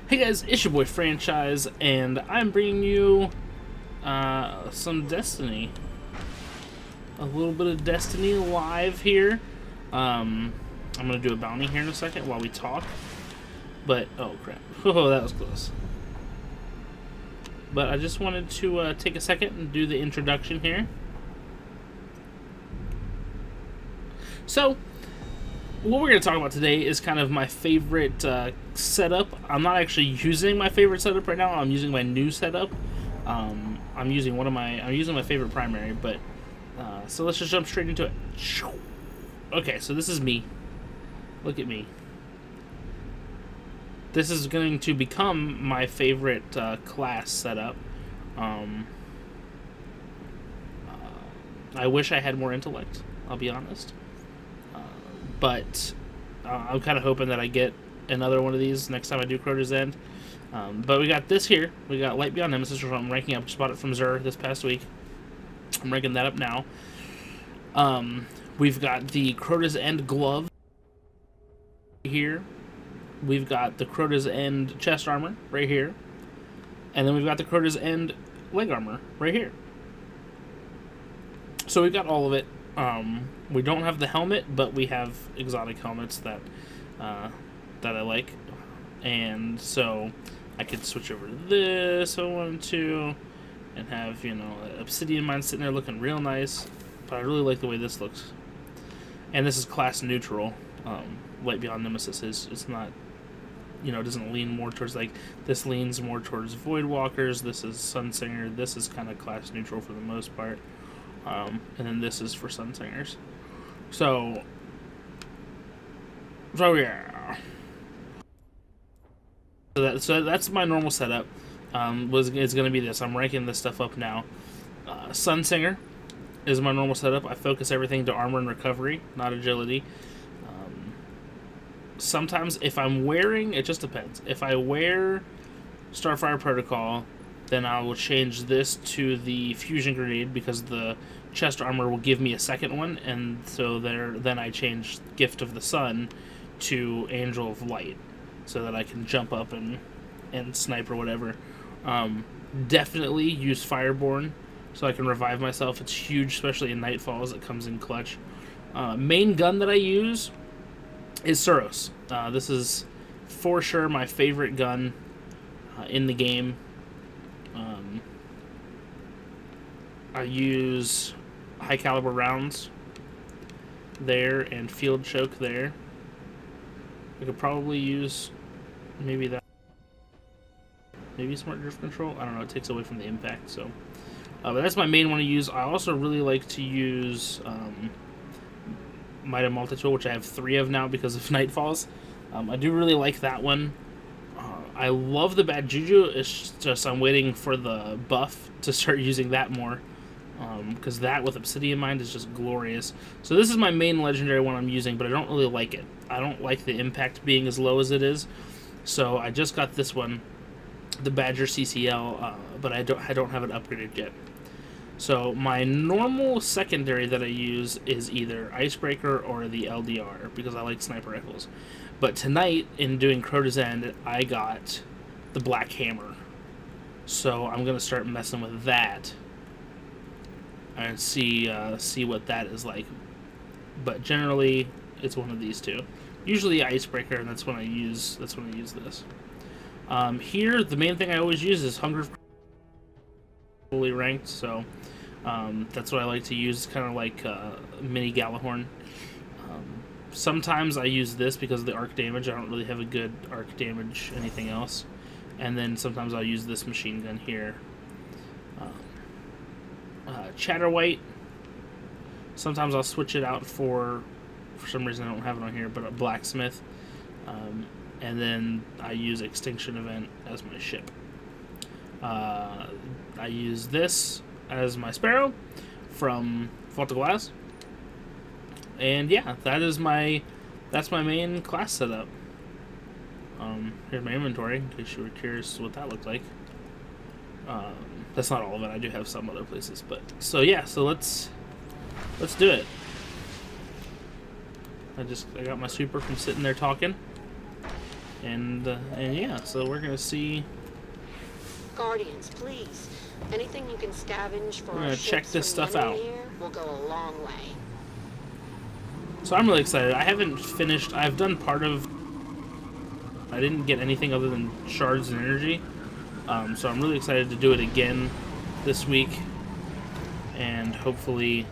Hey guys, it's your boy Franchise, and I'm bringing you some Destiny. A little bit of Destiny live here. I'm gonna do a bounty here in a second while we talk. But, oh crap. Oh, that was close. But I just wanted to take a second and do the introduction here. So, what we're going to talk about today is kind of my favorite setup. I'm not actually using my favorite setup right now. I'm using my new setup. I'm using my favorite primary, but so let's just jump straight into it. Okay, so this is me. Look at me. This is going to become my favorite class setup. I wish I had more intellect, I'll be honest. But I'm kind of hoping that I get another one of these next time I do Crota's End. But we got this here. We got Light Beyond Nemesis, which I'm ranking up. Just bought it from Xur this past week. I'm ranking that up now. We've got the Crota's End glove here. We've got the Crota's End chest armor right here. And then we've got the Crota's End leg armor right here. So we've got all of it. We don't have the helmet, but we have exotic helmets that I like, and so I could switch over to this if I wanted to, and have Obsidian Mine sitting there looking real nice. But I really like the way this looks, and this is class neutral. Light Beyond Nemesis is it's not, it doesn't lean more towards this leans more towards Voidwalkers. This is Sunsinger. This is kind of class neutral for the most part. And then this is for Sunsingers. So yeah. So that's my normal setup. It's going to be this. I'm ranking this stuff up now. Sunsinger is my normal setup. I focus everything to armor and recovery, not agility. Sometimes if I'm wearing, it just depends. If I wear Starfire Protocol, then I will change this to the Fusion Grenade because the chest armor will give me a second one, and so then I change Gift of the Sun to Angel of Light so that I can jump up and snipe or whatever. Definitely use Fireborn so I can revive myself. It's huge, especially in Nightfalls. It comes in clutch. Main gun that I use is Suros. This is for sure my favorite gun in the game. I use high caliber rounds there and field choke there. I could probably use maybe that. Maybe smart drift control. I don't know. It takes away from the impact. So, but that's my main one to use. I also really like to use Might of Multi-Tool, which I have 3 of now because of Nightfalls. I do really like that one. I love the Bad Juju. It's just I'm waiting for the buff to start using that more. Because that with Obsidian Mine is just glorious. So this is my main legendary one I'm using, but I don't really like it. I don't like the impact being as low as it is. So I just got this one, the Badger CCL, but I don't have it upgraded yet. So my normal secondary that I use is either Icebreaker or the LDR, because I like sniper rifles. But tonight, in doing Crota's End, I got the Black Hammer. So I'm going to start messing with that and see what that is like. But generally, it's one of these two. Usually Icebreaker, and that's when I use this. Here, the main thing I always use is Hunger fully ranked, so that's what I like to use. It's kind of like mini Galahorn. Sometimes I use this because of the arc damage. I don't really have a good arc damage anything else. And then sometimes I'll use this machine gun here. Chatterwhite. Sometimes I'll switch it out for some reason I don't have it on here, but a Blacksmith. And then I use Extinction Event as my ship. I use this as my Sparrow from Vault of Glass. And yeah, that's my main class setup. Here's my inventory, in case you were curious what that looked like. That's not all of it. I do have some other places, but so yeah. So let's do it. I got my super from sitting there talking. And yeah, so we're gonna see. Guardians, please. Anything you can scavenge for We're our gonna check ships this from the stuff enemy out. here will go a long way. So I'm really excited. I haven't finished. I've done part of. I didn't get anything other than shards and energy. So I'm really excited to do it again this week, and hopefully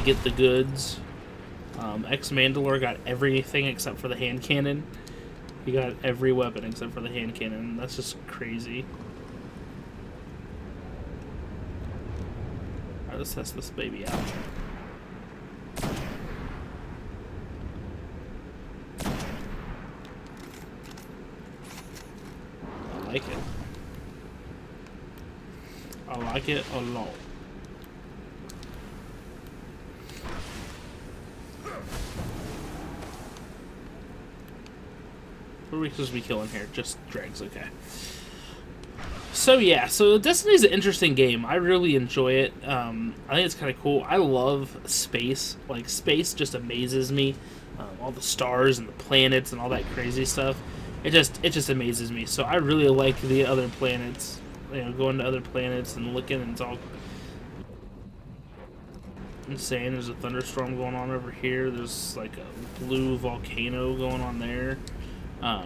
get the goods. Ex-Mandalore got everything except for the hand cannon. He got every weapon except for the hand cannon. That's just crazy. Alright, let's test this baby out. I like it. I like it a lot. What are we supposed to be killing here? Just dregs, okay. So yeah, so Destiny's an interesting game. I really enjoy it. I think it's kind of cool. I love space. Like, space just amazes me. All the stars and the planets and all that crazy stuff. It just amazes me. So I really like the other planets. You know, going to other planets and looking, and it's all insane. There's a thunderstorm going on over here. There's like a blue volcano going on there. I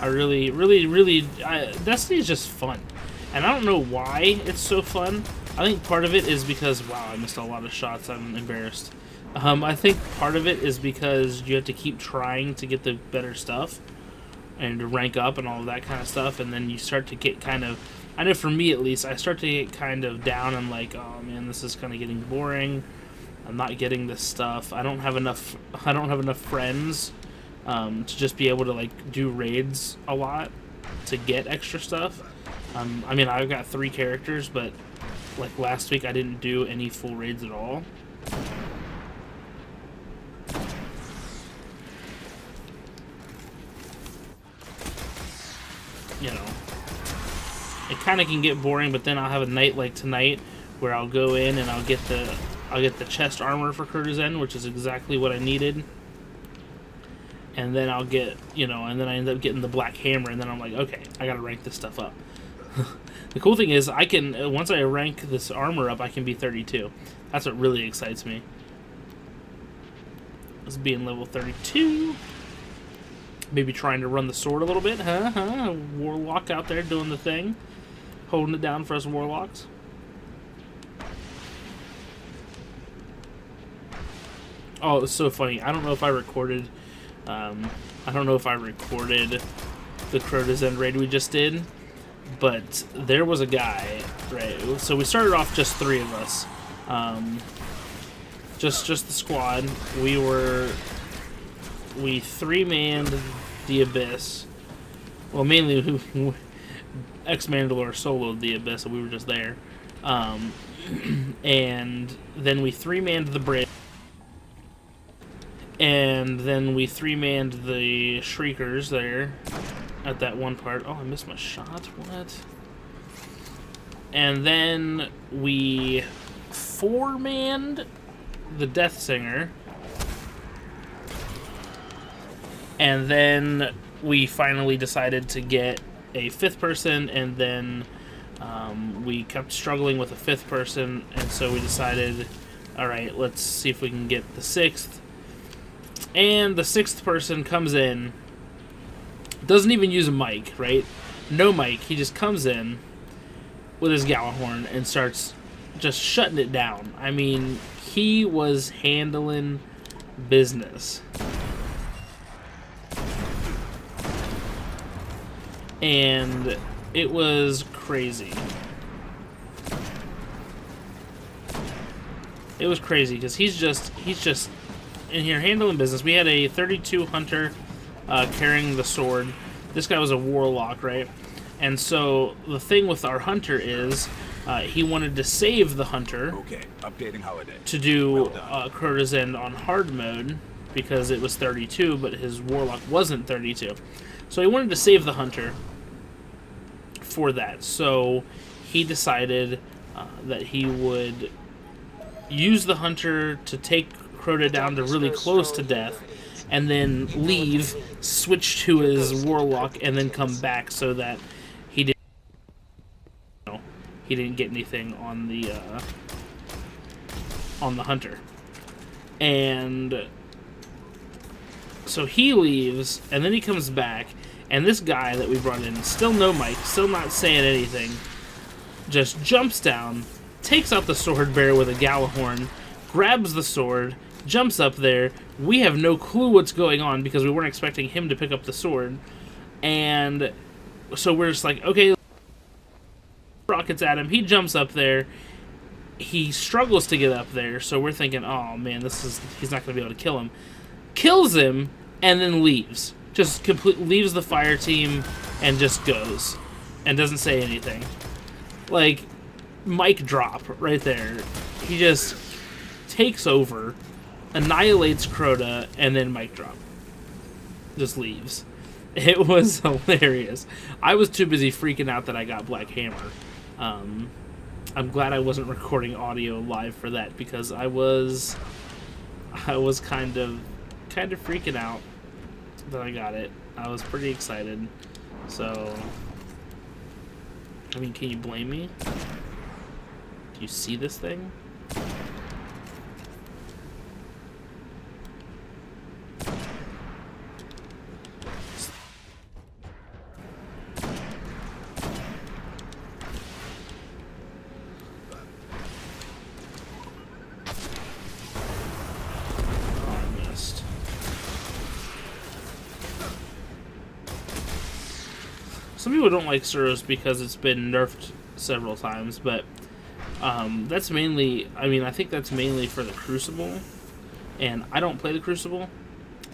really, Destiny is just fun. And I don't know why it's so fun. I think part of it is because, wow, I missed a lot of shots. I'm embarrassed. I think part of it is because you have to keep trying to get the better stuff and to rank up and all of that kind of stuff. And then you start to get kind of, I know for me at least, I start to get kind of down and like, oh man, this is kind of getting boring. I'm not getting this stuff. I don't have enough friends to just be able to like do raids a lot to get extra stuff. I mean, I've got 3 characters, but like last week I didn't do any full raids at all. You know, it kind of can get boring, but then I'll have a night like tonight where I'll go in and I'll get the chest armor for Kurtazan, which is exactly what I needed. And then I'll get, you know, and then I end up getting the black hammer, and then I'm like, okay, I gotta rank this stuff up. The cool thing is, I can, once I rank this armor up, I can be 32. That's what really excites me. Is being level 32. Maybe trying to run the sword a little bit, huh? Warlock out there doing the thing. Holding it down for us warlocks. Oh, it's so funny. I don't know if I recorded... I don't know if I recorded the Kurtazan raid we just did, but there was a guy, right? So we started off just 3 of us. Just the squad. We 3-manned the Abyss. Well, mainly Ex-Mandalore soloed the Abyss, so we were just there. And then we 3-manned the bridge. And then we 3-manned the Shriekers there at that one part. Oh, I missed my shot. What? And then we 4-manned the Death Singer. And then we finally decided to get a 5th person, and then we kept struggling with a 5th person, and so we decided, alright, let's see if we can get the 6th. And the 6th person comes in, doesn't even use a mic, right? No mic, he just comes in with his Gjallarhorn and starts just shutting it down. I mean, he was handling business. And it was crazy. It was crazy because he's just in here handling business. We had a 32 hunter carrying the sword. This guy was a warlock, right? And so the thing with our hunter is he wanted to save the hunter. Okay, updating holiday. To do Well Kurtazan on hard mode because it was 32, but his warlock wasn't 32. So he wanted to save the hunter for that. So he decided that he would use the hunter to take Crota down to really close to death, and then leave, switch to his warlock, and then come back so that he didn't get anything on the hunter. And so he leaves, and then he comes back, and this guy that we brought in, still no mic, still not saying anything, just jumps down, takes out the sword bearer with a Gjallarhorn, grabs the sword, jumps up there. We have no clue what's going on because we weren't expecting him to pick up the sword. And so we're just like, okay, rockets at him. He jumps up there. He struggles to get up there, so we're thinking, oh man, he's not going to be able to kill him. Kills him, and then leaves. Just leaves the fire team and just goes. And doesn't say anything. Like, mic drop right there. He just takes over, annihilates Crota, and then mic drop. Just leaves. It was hilarious. I was too busy freaking out that I got Black Hammer. I'm glad I wasn't recording audio live for that, because I was kind of freaking out that I got it. I was pretty excited. So, I mean, can you blame me? Do you see this thing? Some people don't like Suros because it's been nerfed several times, but that's mainly, I think that's mainly for the Crucible, and I don't play the Crucible.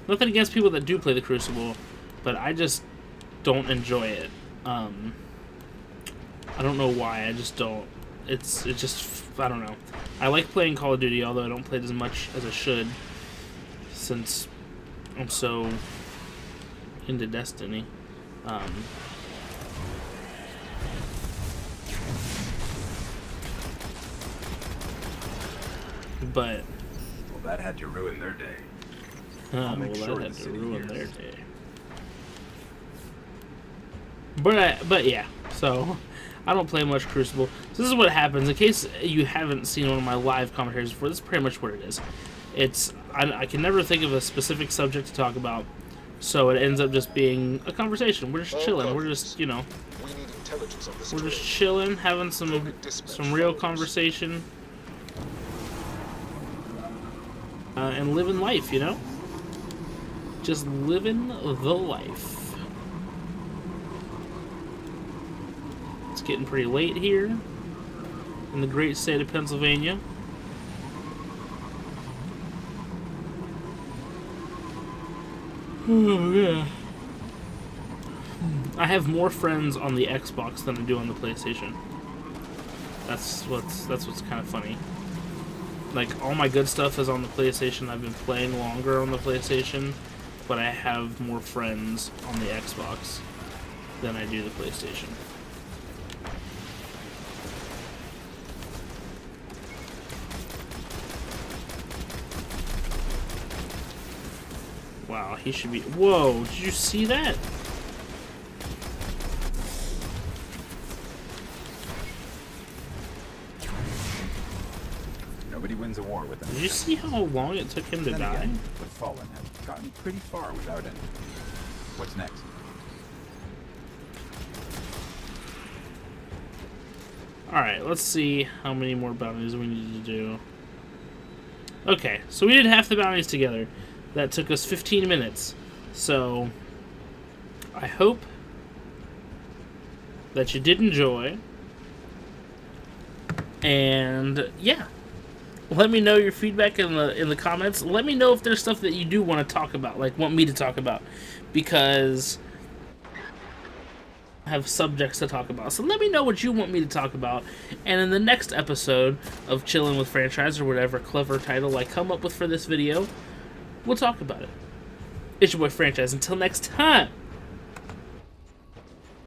Nothing against people that do play the Crucible, but I just don't enjoy it. I don't know why, I just don't. I don't know. I like playing Call of Duty, although I don't play it as much as I should, since I'm so into Destiny. But well, that had to ruin their day. That had to ruin their day. But yeah, so I don't play much Crucible. So this is what happens. In case you haven't seen one of my live commentaries before, this is pretty much what it is. I can never think of a specific subject to talk about, so it ends up just being a conversation. We're just chilling. We're just, we're just chilling, having some real conversation. And living life, just living the life. It's getting pretty late here in the great state of Pennsylvania. Oh yeah. I have more friends on the Xbox than I do on the PlayStation. That's what's kind of funny. Like, all my good stuff is on the PlayStation. I've been playing longer on the PlayStation, but I have more friends on the Xbox than I do the PlayStation. Wow, he should be... Whoa, did you see that? Nobody wins a war with them. Did you see how long it took him to die? Again, the Fallen have gotten pretty far without him. What's next? Alright, let's see how many more bounties we need to do. Okay, so we did half the bounties together. That took us 15 minutes. So, I hope that you did enjoy. And, yeah. Let me know your feedback in the comments. Let me know if there's stuff that you do want to talk about, like want me to talk about, because I have subjects to talk about. So let me know what you want me to talk about, and in the next episode of Chillin' with Franchise, or whatever clever title I come up with for this video, we'll talk about it. It's your boy Franchise. Until next time.